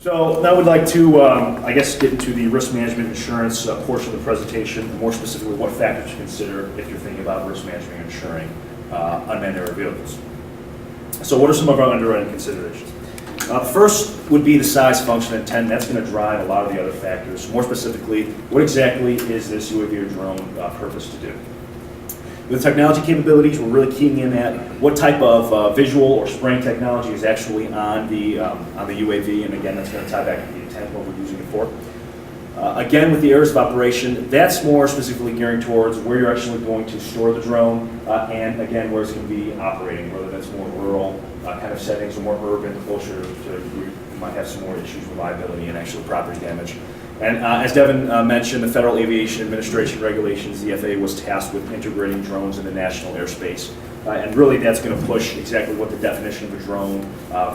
So now we'd like to, I guess, get into the risk management insurance portion of the presentation, and more specifically what factors to consider if you're thinking about risk management and insuring unmanned aerial vehicles. So what are some of our underwriting considerations? First would be the size, function, and intent. That's going to drive a lot of the other factors. More specifically, what exactly is this UAV or drone purpose to do? With technology capabilities, we're really keying in at what type of visual or spraying technology is actually on the UAV, and again, that's going to tie back to the intent, what we're using it for. Again, with the areas of operation, that's more specifically gearing towards where you're actually going to store the drone, and again, where it's going to be operating, whether that's more rural kind of settings or more urban, closer to where you might have some more issues with liability and actual property damage. And as Devin mentioned, the Federal Aviation Administration regulations, the FAA was tasked with integrating drones into national airspace. And really that's going to push exactly what the definition of a drone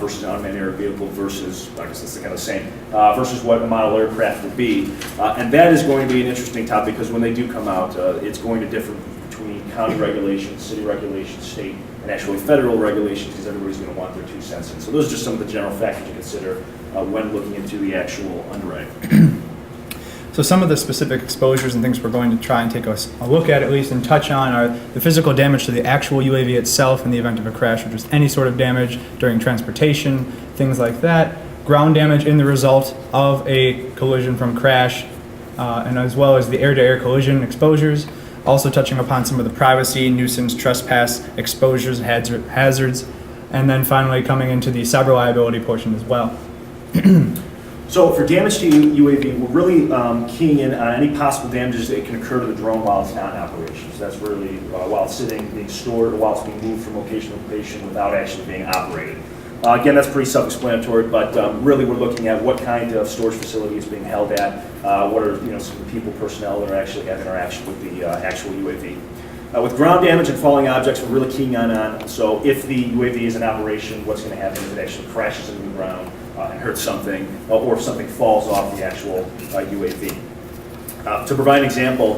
versus an unmanned aerial vehicle versus, I guess that's kind of the same, versus what a model aircraft would be. And that is going to be an interesting topic because when they do come out, it's going to differ between county regulations, city regulations, state, and actually federal regulations because everybody's going to want their 2 cents in. So those are just some of the general factors to consider when looking into the actual underwriting. So some of the specific exposures and things we're going to try and take a look at least and touch on are the physical damage to the actual UAV itself in the event of a crash or just any sort of damage during transportation, things like that, ground damage in the result of a collision from crash, and as well as the air-to-air collision exposures, also touching upon some of the privacy, nuisance, trespass exposures, hazards, and then finally coming into the cyber liability portion as well. So for damage to UAV, we're really keying in on any possible damages that can occur to the drone while it's not in operation. So that's really while it's sitting, being stored, or while it's being moved from location to location without actually being operated. Again, that's pretty self-explanatory, but really we're looking at what kind of storage facility is being held at, what are some of the people, personnel that are actually have interaction with the actual UAV. With ground damage and falling objects, we're really keying on, so if the UAV is in operation, what's going to happen if it actually crashes into the ground and hurts something, or if something falls off the actual UAV. To provide an example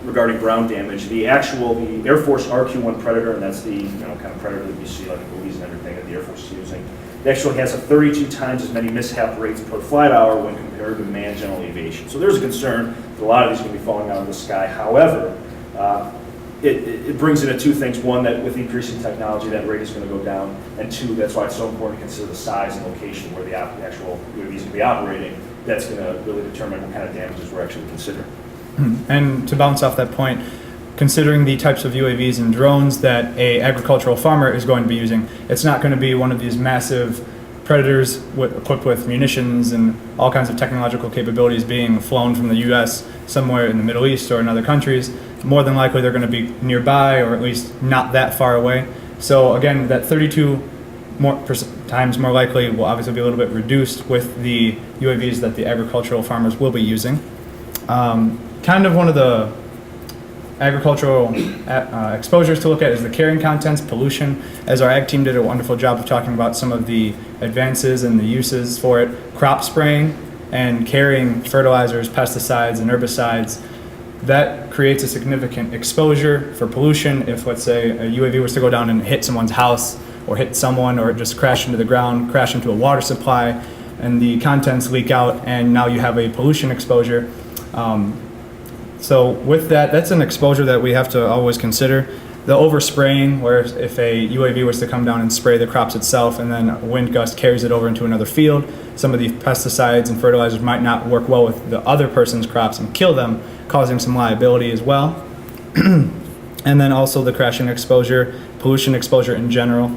regarding ground damage, the Air Force RQ-1 Predator, and that's the kind of Predator that you see like in movies and everything that the Air Force is using, it actually has a 32 times as many mishap rates per flight hour when compared to manned general aviation. So there's a concern that a lot of these are going to be falling out of the sky. However, it brings into two things. One, that with increasing technology, that rate is going to go down. And two, that's why it's so important to consider the size and location where the actual UAV is going to be operating. That's going to really determine what kind of damages we're actually considering. And to bounce off that point, considering the types of UAVs and drones that an agricultural farmer is going to be using, it's not going to be one of these massive predators equipped with munitions and all kinds of technological capabilities being flown from the U.S. somewhere in the Middle East or in other countries. More than likely they're going to be nearby or at least not that far away. So again, that 32 times more likely will obviously be a little bit reduced with the UAVs that the agricultural farmers will be using. Kind of one of the agricultural exposures to look at is the carrying contents, pollution, as our ag team did a wonderful job of talking about some of the advances and the uses for it. Crop spraying and carrying fertilizers, pesticides, and herbicides, that creates a significant exposure for pollution. If, let's say, a UAV was to go down and hit someone's house or hit someone or just crash into the ground, crash into a water supply, and the contents leak out, and now you have a pollution exposure. So with that, that's an exposure that we have to always consider. The overspraying, where if a UAV was to come down and spray the crops itself and then a wind gust carries it over into another field, some of the pesticides and fertilizers might not work well with the other person's crops and kill them, causing some liability as well. And then also the crashing exposure, pollution exposure in general.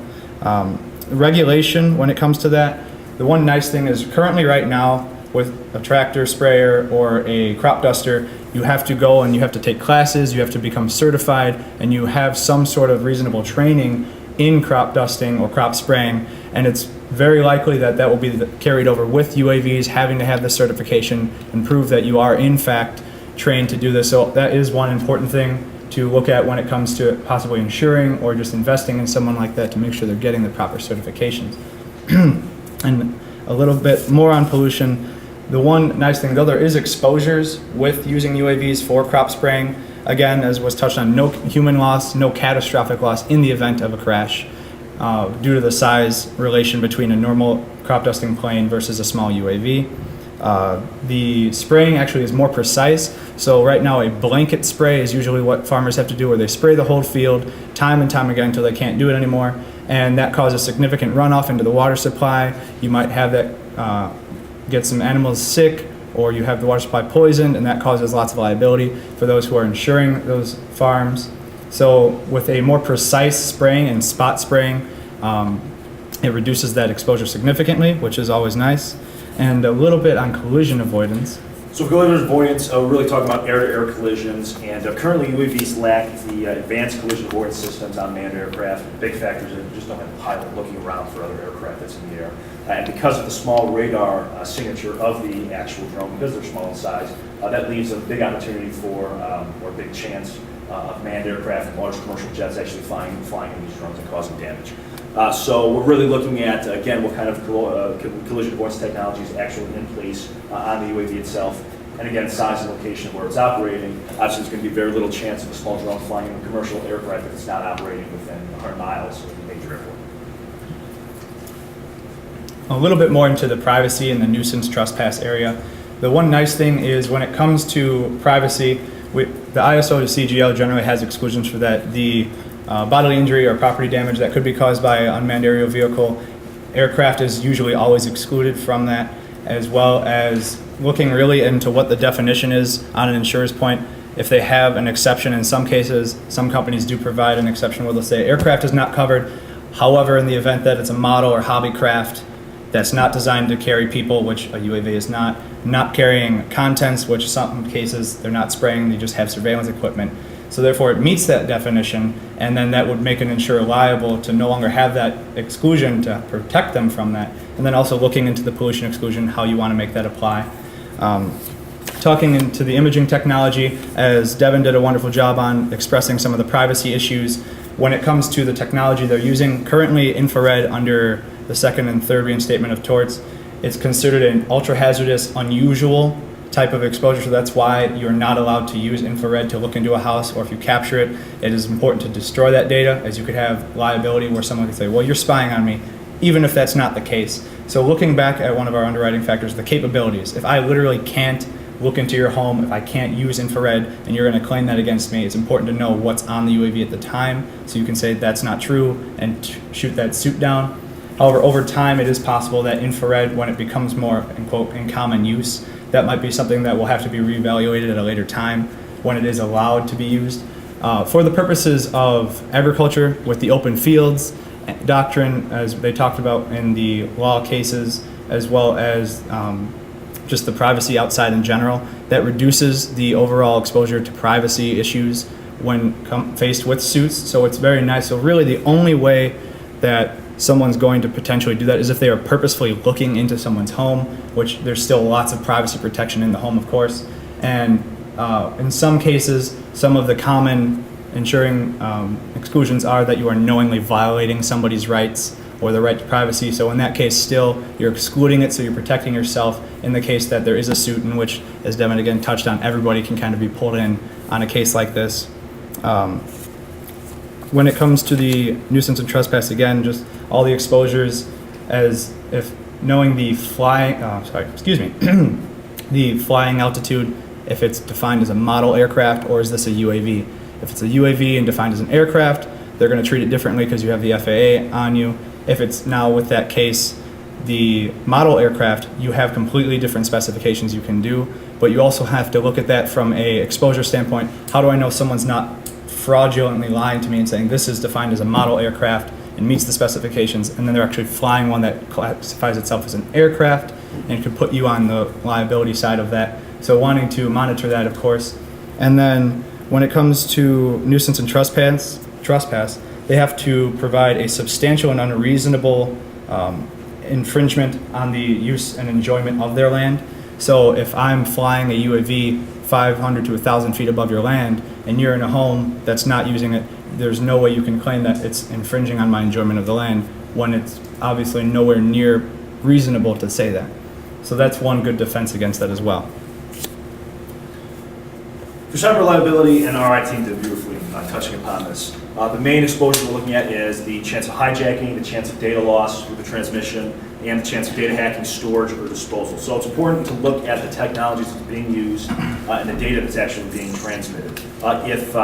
Regulation, when it comes to that, the one nice thing is currently right now with a tractor sprayer or a crop duster, you have to go and you have to take classes, you have to become certified, and you have some sort of reasonable training in crop dusting or crop spraying, and it's very likely that that will be carried over with UAVs having to have the certification and prove that you are in fact trained to do this. So that is one important thing to look at when it comes to possibly insuring or just investing in someone like that to make sure they're getting the proper certifications. And a little bit more on pollution. The one nice thing, though, there is exposures with using UAVs for crop spraying. Again, as was touched on, no human loss, no catastrophic loss in the event of a crash due to the size relation between a normal crop dusting plane versus a small UAV. The spraying actually is more precise. So right now a blanket spray is usually what farmers have to do, where they spray the whole field time and time again until they can't do it anymore. And that causes significant runoff into the water supply. You might have that get some animals sick, or you have the water supply poisoned, and that causes lots of liability for those who are insuring those farms. So with a more precise spraying and spot spraying, it reduces that exposure significantly, which is always nice. And a little bit on collision avoidance. So for collision avoidance, we're really talking about air-to-air collisions, and currently UAVs lack the advanced collision avoidance systems on manned aircraft. Big factors is that just don't have a pilot looking around for other aircraft that's in the air. And because of the small radar signature of the actual drone, because they're small in size, that leaves a big opportunity for, or a big chance of manned aircraft and large commercial jets actually flying in these drones and causing damage. So we're really looking at, again, what kind of collision avoidance technology is actually in place on the UAV itself. And again, size and location of where it's operating. Obviously, there's going to be very little chance of a small drone flying in a commercial aircraft if it's not operating within 100 miles of a major airport. A little bit more into the privacy and the nuisance trespass area. The one nice thing is when it comes to privacy, the ISO to CGL generally has exclusions for that. The bodily injury or property damage that could be caused by an unmanned aerial vehicle, aircraft is usually always excluded from that, as well as looking really into what the definition is on an insurer's point. If they have an exception in some cases, some companies do provide an exception where they'll say aircraft is not covered. However, in the event that it's a model or hobby craft that's not designed to carry people, which a UAV is not carrying contents, which some cases they're not spraying, they just have surveillance equipment. So therefore it meets that definition, and then that would make an insurer liable to no longer have that exclusion to protect them from that. And then also looking into the pollution exclusion, how you want to make that apply. Talking into the imaging technology, as Devin did a wonderful job on expressing some of the privacy issues. When it comes to the technology they're using, currently infrared under the second and third reinstatement of torts, it's considered an ultra hazardous, unusual type of exposure, so that's why you're not allowed to use infrared to look into a house, or if you capture it, it is important to destroy that data, as you could have liability where someone could say, well, you're spying on me, even if that's not the case. So looking back at one of our underwriting factors, the capabilities. If I literally can't look into your home, if I can't use infrared, and you're going to claim that against me, it's important to know what's on the UAV at the time, so you can say that's not true and shoot that suit down. However, over time, it is possible that infrared, when it becomes more, in quote, in common use, that might be something that will have to be reevaluated at a later time when it is allowed to be used. For the purposes of agriculture, with the open fields doctrine, as they talked about in the law cases, as well as just the privacy outside in general, that reduces the overall exposure to privacy issues when faced with suits. So it's very nice. So really the only way that someone's going to potentially do that is if they are purposefully looking into someone's home, which there's still lots of privacy protection in the home, of course. And in some cases, some of the common insuring exclusions are that you are knowingly violating somebody's rights or the right to privacy. So in that case, still, you're excluding it, so you're protecting yourself in the case that there is a suit in which, as Devin again touched on, everybody can kind of be pulled in on a case like this. When it comes to the nuisance and trespass, again, just all the exposures, as if knowing the the flying altitude, if it's defined as a model aircraft or is this a UAV. If it's a UAV and defined as an aircraft, they're going to treat it differently because you have the FAA on you. If it's now with that case, the model aircraft, you have completely different specifications you can do, but you also have to look at that from a exposure standpoint. How do I know someone's not fraudulently lying to me and saying this is defined as a model aircraft and meets the specifications, and then they're actually flying one that classifies itself as an aircraft and could put you on the liability side of that. So wanting to monitor that, of course. And then when it comes to nuisance and trespass, they have to provide a substantial and unreasonable infringement on the use and enjoyment of their land. So if I'm flying a UAV 500 to 1,000 feet above your land and you're in a home that's not using it, there's no way you can claim that it's infringing on my enjoyment of the land when it's obviously nowhere near reasonable to say that. So that's one good defense against that as well. For cyber reliability, and our IT team did beautifully touching upon this. The main exposure we're looking at is the chance of hijacking, the chance of data loss with the transmission, and the chance of data hacking, storage, or disposal. So it's important to look at the technologies that's being used and the data that's actually being transmitted. If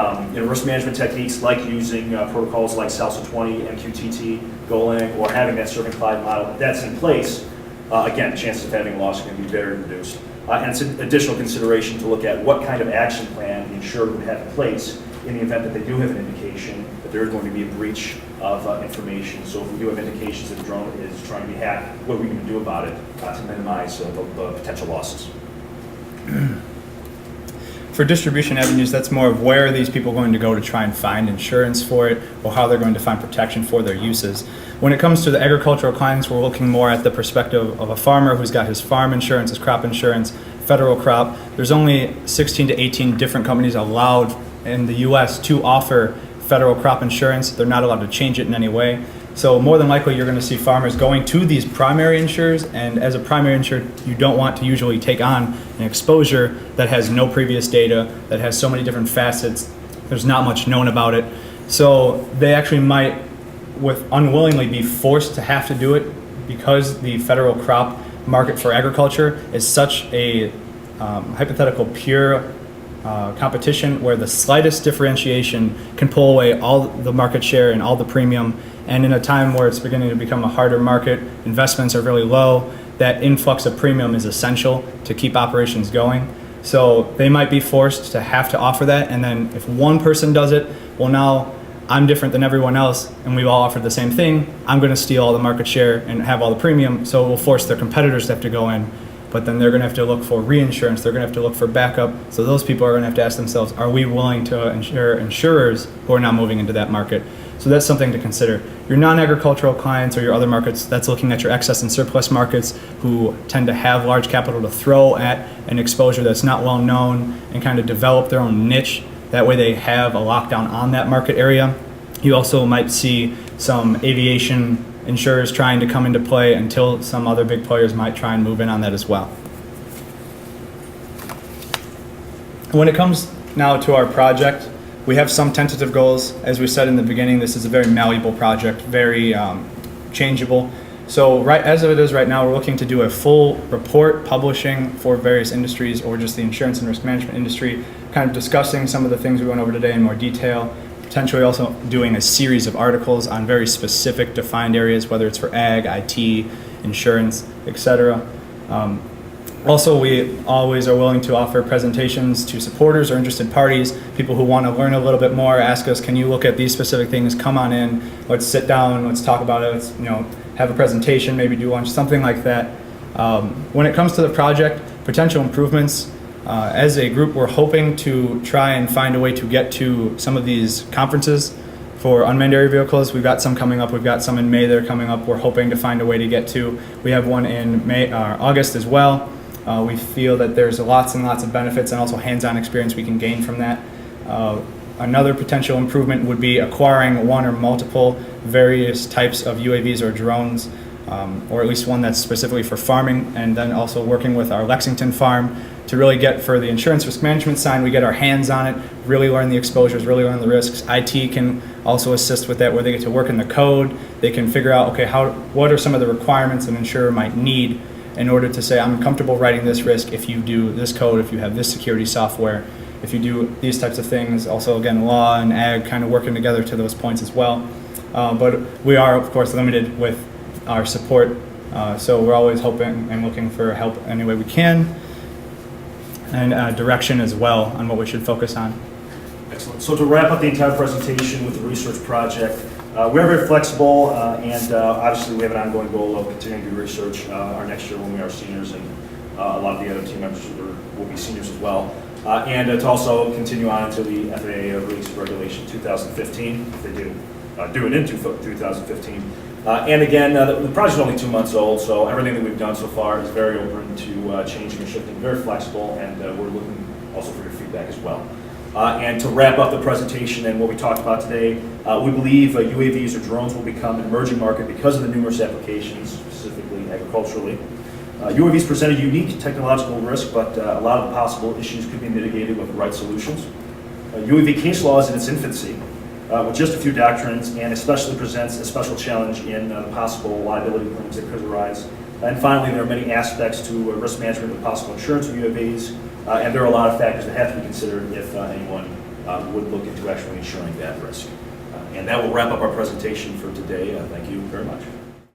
risk management techniques like using protocols like SALSA 20, MQTT, Golang, or having that Servant Cloud model, if that's in place, again, chances of having loss can be very reduced. And it's an additional consideration to look at what kind of action plan the insured would have in place in the event that they do have an indication that there is going to be a breach of information. So if we do have indications that the drone is trying to be hacked, what are we going to do about it to minimize the potential losses? For distribution avenues, that's more of where are these people going to go to try and find insurance for it, or how they're going to find protection for their uses. When it comes to the agricultural clients, we're looking more at the perspective of a farmer who's got his farm insurance, his crop insurance, federal crop. There's only 16 to 18 different companies allowed in the US to offer federal crop insurance. They're not allowed to change it in any way. So more than likely you're going to see farmers going to these primary insurers, and as a primary insurer you don't want to usually take on an exposure that has no previous data, that has so many different facets, there's not much known about it. So they actually might unwillingly be forced to have to do it because the federal crop market for agriculture is such a hypothetical pure competition where the slightest differentiation can pull away all the market share and all the premium. And in a time where it's beginning to become a harder market, investments are really low, that influx of premium is essential to keep operations going. So they might be forced to have to offer that, and then if one person does it, well, now I'm different than everyone else and we've all offered the same thing, I'm going to steal all the market share and have all the premium, so it will force their competitors to have to go in. But then they're going to have to look for reinsurance, they're going to have to look for backup. So those people are going to have to ask themselves, are we willing to insure insurers who are now moving into that market? So that's something to consider. Your non-agricultural clients or your other markets, that's looking at your excess and surplus markets who tend to have large capital to throw at an exposure that's not well known and kind of develop their own niche. That way they have a lockdown on that market area. You also might see some aviation insurers trying to come into play until some other big players might try and move in on that as well. When it comes now to our project, we have some tentative goals. As we said in the beginning, this is a very malleable project, very changeable. So right as it is right now, we're looking to do a full report publishing for various industries or just the insurance and risk management industry, kind of discussing some of the things we went over today in more detail, potentially also doing a series of articles on very specific defined areas, whether it's for ag, IT, insurance, etc. Also, we always are willing to offer presentations to supporters or interested parties, people who want to learn a little bit more, ask us, can you look at these specific things, come on in, let's sit down, let's talk about it, let's have a presentation, maybe do lunch, something like that. When it comes to the project, potential improvements, as a group, we're hoping to try and find a way to get to some of these conferences for unmanned aerial vehicles. We've got some coming up. We've got some in May that are coming up. We're hoping to find a way to get to. We have one in August as well. We feel that there's lots and lots of benefits and also hands-on experience we can gain from that. Another potential improvement would be acquiring one or multiple various types of UAVs or drones, or at least one that's specifically for farming, and then also working with our Lexington farm to really get, for the insurance risk management side, we get our hands on it, really learn the exposures, really learn the risks. IT can also assist with that, where they get to work in the code. They can figure out, okay, what are some of the requirements an insurer might need in order to say, I'm comfortable writing this risk if you do this code, if you have this security software, if you do these types of things. Also, again, law and ag kind of working together to those points as well. But we are, of course, limited with our support, so we're always hoping and looking for help any way we can, and direction as well on what we should focus on. Excellent. So to wrap up the entire presentation with the research project, we're very flexible, and obviously we have an ongoing goal of continuing to do research our next year when we are seniors, and a lot of the other team members will be seniors as well. And to also continue on until the FAA releases regulation 2015, if they do it into 2015. And again, the project is only 2 months old, so everything that we've done so far is very open to changing and shifting, very flexible, and we're looking also for your feedback as well. And to wrap up the presentation and what we talked about today, we believe UAVs or drones will become an emerging market because of the numerous applications, specifically agriculturally. UAVs present a unique technological risk, but a lot of the possible issues could be mitigated with the right solutions. UAV case law is in its infancy, with just a few doctrines, and especially presents a special challenge in the possible liability claims that could arise. And finally, there are many aspects to risk management with possible insurance of UAVs, and there are a lot of factors that have to be considered if anyone would look into actually insuring that risk. And that will wrap up our presentation for today. Thank you very much.